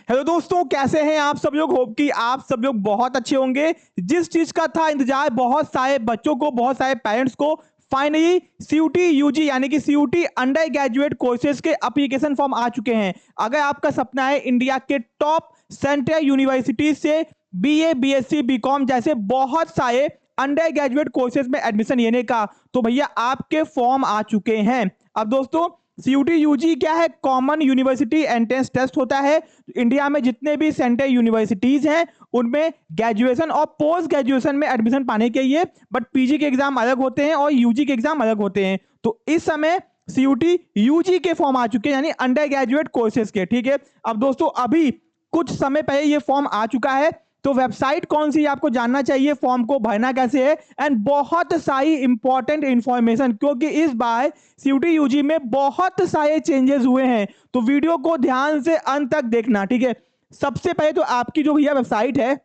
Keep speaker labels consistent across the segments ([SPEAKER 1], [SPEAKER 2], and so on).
[SPEAKER 1] Hello दोस्तों, कैसे हैं आप सब लोग। होप कि आप सब लोग बहुत अच्छे होंगे। जिस चीज का था इंतजार बहुत सारे बच्चों को, बहुत सारे पेरेंट्स को, फाइनली सीयूटी यूजी यानी कि सीयूटी अंडर ग्रेजुएट कोर्सेज के एप्लीकेशन फॉर्म आ चुके हैं। अगर आपका सपना है इंडिया के टॉप सेंट्रल यूनिवर्सिटी से बीए, बीएससी, बीकॉम जैसे बहुत सारे अंडर ग्रेजुएट कोर्सेज में एडमिशन लेने का, तो भैया आपके फॉर्म आ चुके हैं। अब दोस्तों, सीयूटी यूजी क्या है? कॉमन यूनिवर्सिटी एंट्रेंस टेस्ट होता है। इंडिया में जितने भी सेंट्रल यूनिवर्सिटीज हैं उनमें ग्रेजुएशन और पोस्ट ग्रेजुएशन में एडमिशन पाने के लिए बट पीजी के एग्जाम अलग होते हैं और यूजी के एग्जाम अलग होते हैं। तो इस समय सीयूटी यूजी के फॉर्म आ चुके हैं, यानी अंडर ग्रेजुएट कोर्सेज के। ठीक है, अब दोस्तों अभी कुछ समय पहले ये फॉर्म आ चुका है। तो वेबसाइट कौन सी आपको जानना चाहिए, फॉर्म को भरना कैसे है, एंड बहुत सारी इंपॉर्टेंट इंफॉर्मेशन, क्योंकि इस बार सीयूटी यूजी में बहुत सारे चेंजेस हुए हैं। तो वीडियो को ध्यान से अंत तक देखना। ठीक है, सबसे पहले तो आपकी जो भैया वेबसाइट है,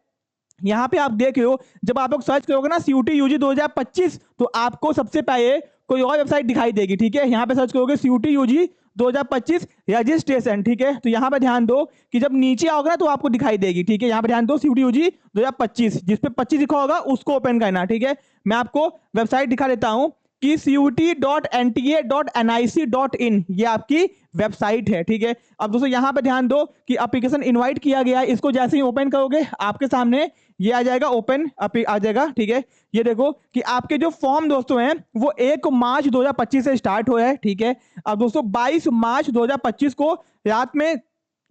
[SPEAKER 1] यहाँ पे आप देख रहे हो, जब आप लोग सर्च करोगे ना सीयूटी यूजी 2025, तो आपको सबसे पहले कोई और वेबसाइट दिखाई देगी। ठीक है, यहाँ पे सर्च करोगे सीयूटी यूजी 2025 रजिस्ट्रेशन। ठीक है, तो यहाँ पे ध्यान दो कि जब नीचे आओगे ना तो आपको दिखाई देगी। ठीक है, यहाँ पे ध्यान दो सीयूटी यूजी 2025, जिसपे 25 लिखा होगा उसको ओपन करना। ठीक है, मैं आपको वेबसाइट दिखा देता हूँ कि CUT.NTA.NIC.in ये आपकी वेबसाइट है। ठीक है, अब दोस्तों यहाँ पे ध्यान दो कि एप्लीकेशन इनवाइट किया गया है। इसको जैसे ही ओपन करोगे आपके सामने ये आ जाएगा, ओपन आ जाएगा। ठीक है, ये देखो कि आपके जो फॉर्म दोस्तों हैं वो 1 मार्च 2025 से स्टार्ट हो है। ठीक है, अब दोस्तों 22 मार्च 2025 को रात में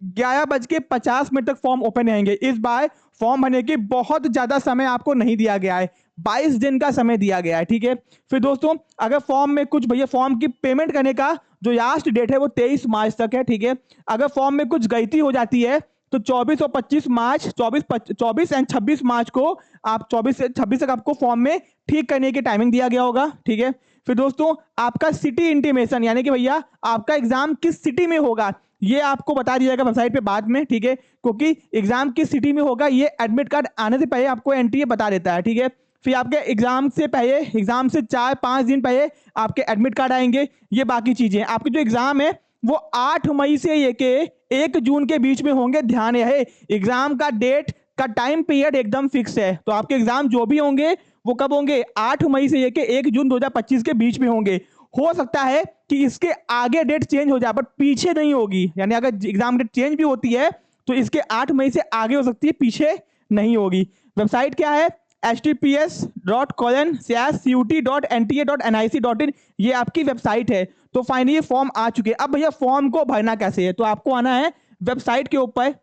[SPEAKER 1] 11:50 तक फॉर्म ओपन रहेंगे। इस बार फॉर्म भरने की बहुत ज्यादा समय आपको नहीं दिया गया है, 22 दिन का समय दिया गया है। ठीक है, फिर दोस्तों अगर फॉर्म में कुछ, भैया फॉर्म की पेमेंट करने का जो लास्ट डेट है वो 23 मार्च तक है। ठीक है, अगर फॉर्म में कुछ गलती हो जाती है तो 24 और 25 मार्च, 24 एंड 26 मार्च को आप 24 से 26 तक आपको फॉर्म में ठीक करने की टाइमिंग दिया गया होगा। ठीक है, फिर दोस्तों आपका सिटी इंटीमेशन, यानी कि भैया आपका एग्जाम किस सिटी में होगा ये आपको बता दिया जाएगा वेबसाइट पे बाद में। ठीक है, क्योंकि एग्जाम किस सिटी में होगा ये एडमिट कार्ड आने से पहले आपको एनटीए बता देता है। ठीक है, फिर आपके एग्जाम से पहले, एग्जाम से 4-5 दिन पहले आपके एडमिट कार्ड आएंगे। ये बाकी चीजें, आपके जो एग्जाम है वो 8 मई से लेके 1 जून के बीच में होंगे। ध्यान रहे, एग्जाम का डेट का टाइम पीरियड एकदम फिक्स है। तो आपके एग्जाम जो भी होंगे वो कब होंगे? 8 मई से लेके 1 जून 2025 के बीच में होंगे। हो सकता है कि इसके आगे डेट चेंज हो जाए बट पीछे नहीं होगी, यानी अगर एग्जाम डेट चेंज भी होती है तो इसके 8 मई से आगे हो सकती है, पीछे नहीं होगी। वेबसाइट क्या है? https://CUT.NTA.NIC.in ये आपकी वेबसाइट है। तो फाइनली फॉर्म आ चुके हैं। अब भैया फॉर्म को भरना कैसे है, तो आपको आना है वेबसाइट के ऊपर।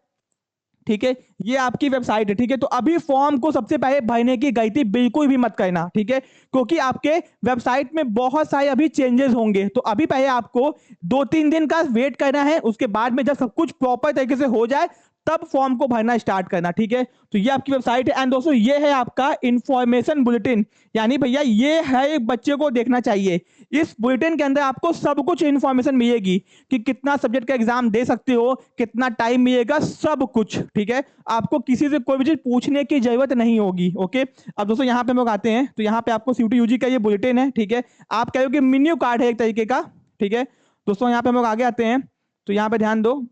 [SPEAKER 1] ठीक है, ये आपकी वेबसाइट है। ठीक है, तो अभी फॉर्म को सबसे पहले भरने की गलती बिल्कुल भी मत करना। ठीक है, क्योंकि आपके वेबसाइट में बहुत सारे अभी चेंजेस होंगे। तो अभी पहले आपको 2-3 दिन का वेट करना है, उसके बाद में जब सब कुछ प्रॉपर तरीके से हो जाए तब फॉर्म को भरना स्टार्ट करना। ठीक है, तो ये आपकी वेबसाइट है। एंड दोस्तों ये है आपका इंफॉर्मेशन बुलेटिन, यानी भैया ये है एक बच्चे को देखना चाहिए। इस बुलेटिन के अंदर आपको सब कुछ इंफॉर्मेशन मिलेगी कि कितना सब्जेक्ट का एग्जाम दे सकते हो, कितना टाइम मिलेगा, सब कुछ। ठीक है, आपको किसी से कोई भी चीज पूछने की जरूरत नहीं होगी। ओके, अब दोस्तों यहाँ पे हम लोग आते हैं, तो यहाँ पे आपको सीयूटी यूजी का ये बुलेटिन है। ठीक है, आप कह रहे हो कि मेन्यू कार्ड है एक तरीके का। ठीक है, दोस्तों यहाँ पे हम लोग आगे आते हैं, तो यहाँ पे ध्यान दो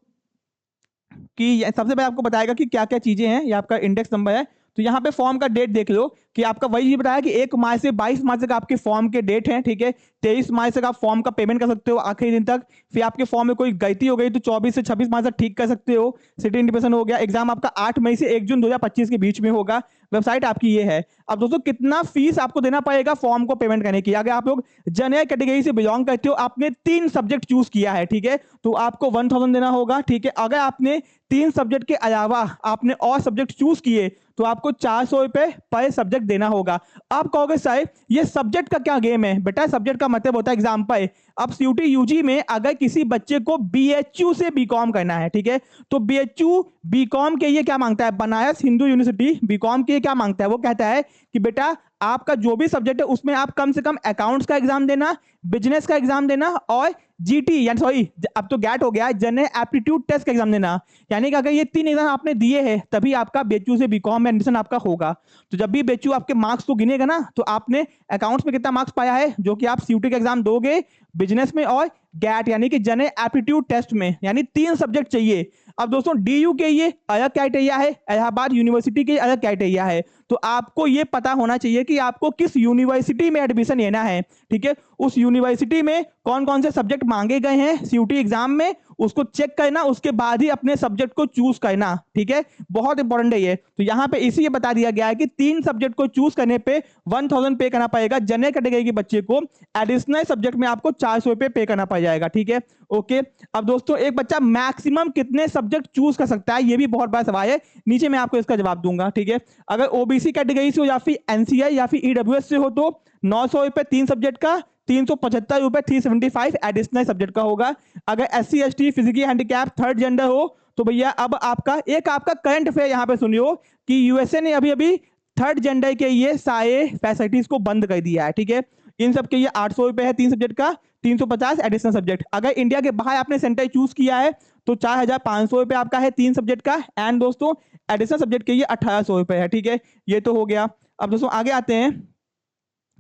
[SPEAKER 1] कि सबसे पहले आपको बताएगा कि क्या क्या चीजें हैं। ये आपका इंडेक्स नंबर है। तो यहाँ पे फॉर्म का डेट देख लो कि आपका वही चीज बताया कि 1 मार्च से 22 मार्च तक आपके फॉर्म के डेट हैं। ठीक है, 23 मार्च तक आप फॉर्म का पेमेंट कर सकते हो आखिरी दिन तक। फिर आपके फॉर्म में कोई गलती हो गई तो 24 से 26 मार्च तक ठीक कर सकते हो। सिटी इंडिपेंडेंट हो गया। एग्जाम आपका 8 मई से 1 जून 2025 के बीच में होगा। वेबसाइट आपकी ये है। अब दोस्तों कितना फीस आपको देना पड़ेगा फॉर्म को पेमेंट करने की? अगर आप लोग जनरल कैटेगरी से बिलोंग करते हो, आपने 3 सब्जेक्ट चूज किया है, ठीक है, तो आपको 1000 देना होगा। ठीक है, अगर आपने 3 सब्जेक्ट के अलावा आपने और सब्जेक्ट चूज किए तो आपको 400 रुपए पर सब्जेक्ट देना होगा। आप कहोगे सर ये सब्जेक्ट का क्या गेम है? बेटा सब्जेक्ट का मतलब होता है एग्जाम्पल। अब सीयूटी यूजी में अगर किसी बच्चे को बीएचयू से बीकॉम करना है, ठीक है, तो बीएचयू बीकॉम के लिए क्या मांगता है? बनारस हिंदू यूनिवर्सिटी बीकॉम के लिए क्या मांगता है? वो कहता है कि बेटा आपका जो भी सब्जेक्ट है उसमें आप कम से कम अकाउंट्स का एग्जाम देना, बिजनेस का एग्जाम देना और जीटी यानी सॉरी अब तो गैट हो गया, जनरल एप्टीट्यूड टेस्ट का एग्जाम देना। यानी कि अगर ये 3 एग्जाम आपने दिए हैं तभी आपका बीएचयू से बीकॉम में एडमिशन आपका होगा। तो जब भी बीएचयू आपके मार्क्स को गिनेगा ना, तो आपने अकाउंट्स में कितना मार्क्स पाया है, जो कि आप सीयूटी का एग्जाम दोगे, बिजनेस में और गैट यानी कि जनरल एप्टीट्यूड टेस्ट में, यानी 3 सब्जेक्ट चाहिए। अब दोस्तों डीयू के ये अलग क्राइटेरिया है, इलाहाबाद यूनिवर्सिटी के अलग क्राइटेरिया है। तो आपको ये पता होना चाहिए कि आपको किस यूनिवर्सिटी में एडमिशन लेना है, ठीक है। उस यूनिवर्सिटी में कौन कौन से सब्जेक्ट मांगे गए हैं सीयूटी एग्जाम में, उसको चेक करना, उसके बाद ही अपने सब्जेक्ट को चूज करना, ठीक है। बहुत इंपॉर्टेंट है ये। तो यहाँ पे इसी बता दिया गया है कि 3 सब्जेक्ट को चूज करने पे 1000 पे करना पड़ेगा। जनरल कैटेगरी के बच्चे को एडिशनल सब्जेक्ट में आपको 400 रुपए पे करना पड़ जाएगा, ठीक है। ओके, अब दोस्तों एक बच्चा मैक्सिमम कितने सब्जेक्ट चूज कर सकता है, ये भी बहुत बड़ा सवाल है। नीचे मैं आपको इसका जवाब दूंगा, ठीक है। अगर ओबीसी कैटेगरी से हो या फिर एनसीआई या फिर ईडब्ल्यूएस से हो तो 900 रुपए 3 सब्जेक्ट का, 375 रुपए 375 एडिशनल सब्जेक्ट का होगा। अगर SC ST physically handicap third gender हो तो भैया अब आपका करंट अफेयर यहाँ पे सुनियो कि यूएसए ने अभी अभी थर्ड जेंडर के ये सारे फैसिलिटीज को बंद कर दिया है, ठीक है। इन सब के ये 800 रुपए है 3 सब्जेक्ट का, 350 एडिशनल सब्जेक्ट। अगर इंडिया के बाहर आपने सेंटर चूज किया है तो 4500 रुपए आपका है 3 सब्जेक्ट का, एंड दोस्तों एडिशनल सब्जेक्ट के ये 1800 रुपए है, ठीक है। ये तो हो गया। अब दोस्तों आगे आते हैं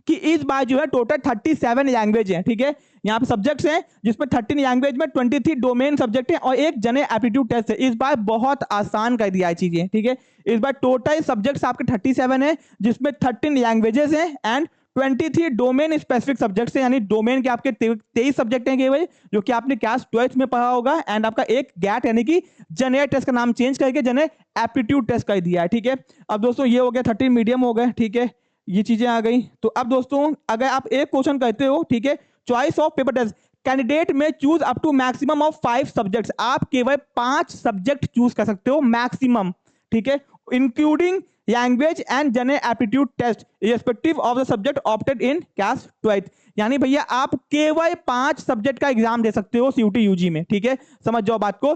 [SPEAKER 1] कि इस बार जो है टोटल 37 लैंग्वेज है, ठीक है। यहाँ पे सब्जेक्ट्स हैं जिसमें 13 लैंग्वेज में 23 डोमेन सब्जेक्ट है और एक जनरल एप्टीट्यूड टेस्ट है। इस बार बहुत आसान कर दिया है चीजें, ठीक है। इस बार टोटल सब्जेक्ट्स आपके 37 है जिसमें 13 लैंग्वेजेस हैं एंड 23 डोमेन स्पेसिफिक सब्जेक्ट्स हैं, यानी डोमेन के आपके 23 सब्जेक्ट हैं केवल, जो कि आपने क्लास 12th में पढ़ा होगा। एंड आपका एक गैट यानी कि जनरल टेस्ट का नाम चेंज करके जनरल एप्टीट्यूड टेस्ट कर दिया है, ठीक है। अब दोस्तों ये हो गया 13 मीडियम हो गए, ठीक है, ये चीजें आ गई। तो अब दोस्तों अगर आप एक क्वेश्चन करते हो, ठीक है, choice of paper test, candidate में choose up to maximum of 5 subjects, आप केवल 5 सब्जेक्ट चूज कर सकते हो मैक्सिमम, ठीक है, including language and general aptitude test respective of the subject opted in class 12th। यानी भैया आप केवल 5 सब्जेक्ट का एग्जाम दे सकते हो सीयूटी यूजी में, ठीक है। समझ जाओ बात को,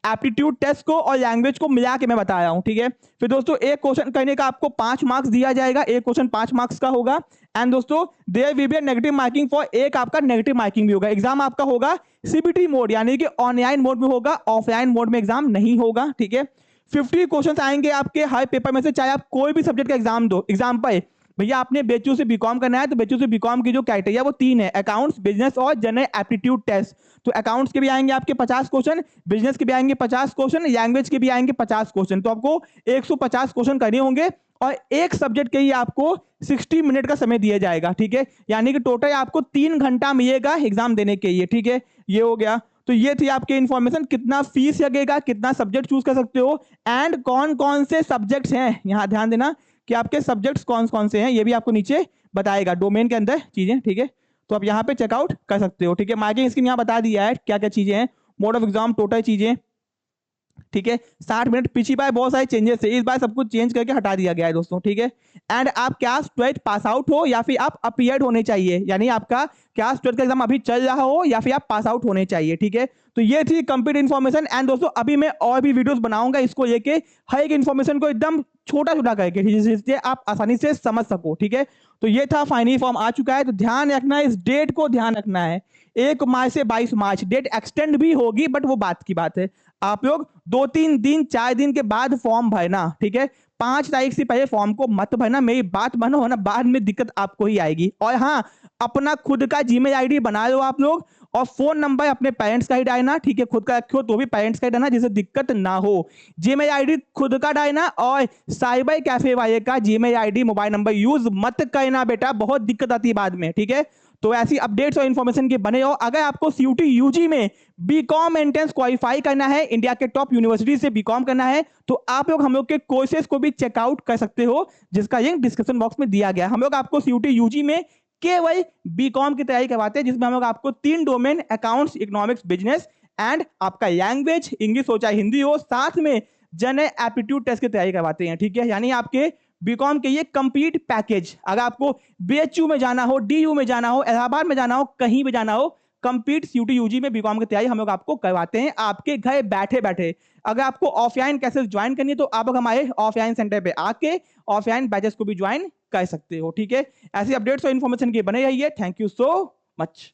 [SPEAKER 1] एप्टीट्यूड टेस्ट को और लैंग्वेज को मिला के मैं बता रहा हूं, ठीक है। फिर दोस्तों एक क्वेश्चन करने का आपको 5 मार्क्स दिया जाएगा, एक क्वेश्चन 5 मार्क्स का होगा। एंड दोस्तों there will be negative marking for, एक आपका नेगेटिव मार्किंग भी होगा। एग्जाम आपका होगा सीबीटी मोड यानी कि ऑनलाइन मोड में होगा, ऑफलाइन मोड में एग्जाम नहीं होगा, ठीक है। 50 क्वेश्चंस आएंगे आपके हर पेपर में से, चाहे आप कोई भी सब्जेक्ट का एग्जाम दो। एग्जाम्पल भैया आपने बीएचयू से बीकॉम करना है तो बीएचयू से बीकॉम की जो क्राइटेरिया वो 3 है, अकाउंट्स, बिजनेस और जनरल एप्टीट्यूड टेस्ट। तो अकाउंट्स के भी आएंगे आपके 50 क्वेश्चन, बिजनेस के भी आएंगे 50 क्वेश्चन, लैंग्वेज के भी आएंगे 50 क्वेश्चन। तो आपको 150 क्वेश्चन करने होंगे और एक सब्जेक्ट के ही आपको 60 मिनट का समय दिया जाएगा, ठीक है। यानी कि टोटल आपको 3 घंटा मिलेगा एग्जाम देने के लिए, ठीक है। ये हो गया। तो ये थी आपकी इंफॉर्मेशन, कितना फीस लगेगा, कितना सब्जेक्ट चूज कर सकते हो एंड कौन कौन से सब्जेक्ट्स हैं। यहाँ ध्यान देना कि आपके सब्जेक्ट्स कौन कौन से हैं, ये भी आपको नीचे बताएगा डोमेन के अंदर चीजें, ठीक है। तो आप यहाँ पे चेकआउट कर सकते हो, ठीक है। मार्किंग स्कीम यहाँ बता दिया है क्या क्या चीजें हैं, मोड ऑफ एग्जाम, टोटल चीजें, ठीक है। 60 मिनट, पिछली बार बहुत सारे चेंजेस थे, इस बार सब कुछ चेंज करके हटा दिया गया है दोस्तों, ठीक है। एंड आप क्लास 12th पास आउट हो या फिर आप अपीयर्ड होने चाहिए, यानी आपका क्लास 12th का एग्जाम अभी चल रहा हो या फिर आप पास आउट होने चाहिए, ठीक है। तो ये थी कंप्लीट इन्फॉर्मेशन। एंड दोस्तों अभी मैं और भी वीडियोस बनाऊंगा इसको लेके, हर एक इन्फॉर्मेशन को एकदम छोटा छोटा करके, जिससे आप आसानी से समझ सको, ठीक है। तो ये था फाइनल फॉर्म आ चुका है। तो ध्यान रखना है, इस डेट को ध्यान रखना है, 1 मार्च से 22 मार्च, डेट एक्सटेंड भी होगी बट वो बात की बात है। आप लोग 2-3 दिन 4 दिन के बाद फॉर्म भरना, ठीक है। 5 तारीख से पहले फॉर्म को मत भरना, मेरी बात मानो, है ना, बाद में दिक्कत आपको ही आएगी। और हाँ, अपना खुद का जीमेल आईडी बना लो आप लोग, और फोन नंबर अपने पेरेंट्स का ही डालना, ठीक है। खुद का रखो तो भी पेरेंट्स का ही डालना, जिससे दिक्कत ना हो। जीमेल आईडी खुद का डालना, और साइबर कैफे वाले का Gmail ID mobile number use मत करना बेटा, बहुत दिक्कत आती है बाद में, ठीक है। तो ऐसी अपडेट्स और इन्फॉर्मेशन के बने हो। अगर आपको सीयूटी यूजी में बीकॉम एंट्रेंस क्वालिफाई करना है, इंडिया के टॉप यूनिवर्सिटी से बीकॉम करना है, तो आप लोग हम लोग के कोर्सेज को भी चेकआउट कर सकते हो, जिसका लिंक डिस्क्रिप्शन बॉक्स में दिया गया है। हम लोग आपको सीयूटी यूजी में केवल बीकॉम की तैयारी करवाते हैं, जिसमें हम लोग आपको 3 domain, accounts, economics, business and आपका लैंग्वेज, इंग्लिश हो चाहे हिंदी हो, साथ में जनरल एप्टीट्यूड टेस्ट की तैयारी करवाते हैं, ठीक है। यानी आपके बीकॉम के ये कंप्लीट पैकेज, अगर आपको बीएचयू में जाना हो, डीयू में जाना हो, इलाहाबाद में जाना हो, कहीं भी जाना हो, कंप्लीट सीयूटी यूजी में बीकॉम की तैयारी हम लोग आपको करवाते हैं आपके घर बैठे बैठे। अगर आपको ऑफलाइन कैसे ज्वाइन करनी है तो आप हमारे ऑफलाइन सेंटर पे आके ऑफलाइन बैचेस को भी ज्वाइन कर सकते हो, ठीक है। ऐसी अपडेट्स और इन्फॉर्मेशन के बने रहिए। Thank you so much.